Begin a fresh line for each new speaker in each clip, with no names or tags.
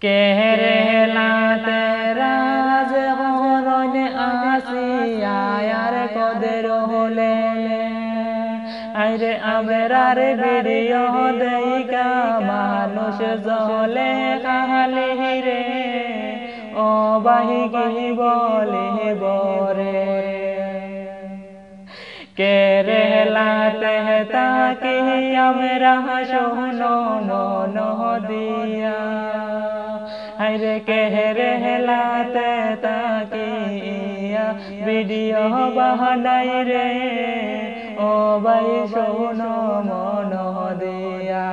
কেহেলাতে রাজ হরণ আসিয়ার কদের হলে আইরে আমরার ভিডিও দেইকা মানুষ জলে কাহালি রে ও বাহি কি বলে বরে কেরেলাতে তাকে আমরা শোনো মন দিয়া আইরে কেরেলাতে তাকে ভিডিও বানাই রে ও ভাই শোনো মন দিয়া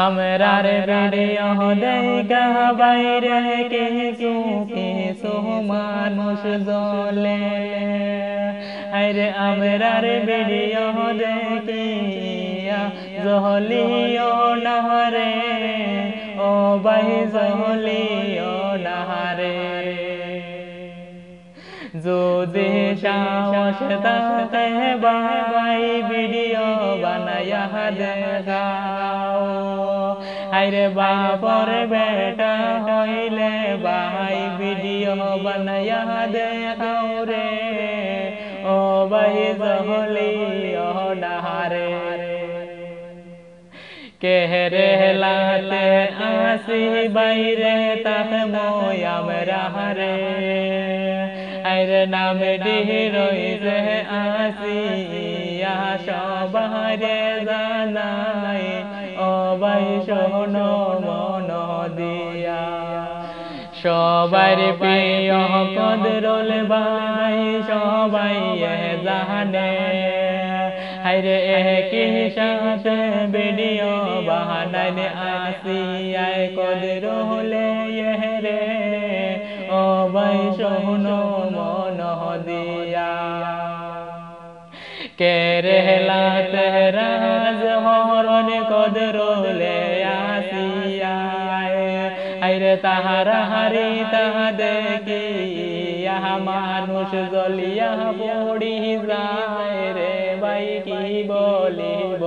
আমরার ভিডিও দেখা বাইরে কিছু মানুষ জলে আইরে আমরার ভিডিও দেখিয়া জহলিও নাহারে ও ভাই জহলিও নাহারে যদি সাহস থাকে ভাই ভিডিও বানায়া দেখাও আইরে বাপর বেটা হইলে ভাই ভিডিও বানায়া দেখাও রে ও ভাই জহলিও নাহারে কেহেলাতে আসি বাইরে তাকে মই আমরা রে আইরে নামে ডিহিরইছে আসিয়া সবারে জানাই ও ভাই শোনো মন দিয়া সবার প্রিয় কদরুল ভাই সবাই জানে আইরে একই সাথে ভিডিও বানাইলে আসিয়ায় কদরুলে রে ও ভাই শোনো মন দিয়া কেরেলাতে রাজ হরণ কদরুলে আসিয়ায় আইরে তাহারা হারি তাহা দেখি মানুষ জ্বলিয়া পড়ি যায় রে ভাই কি বলিব।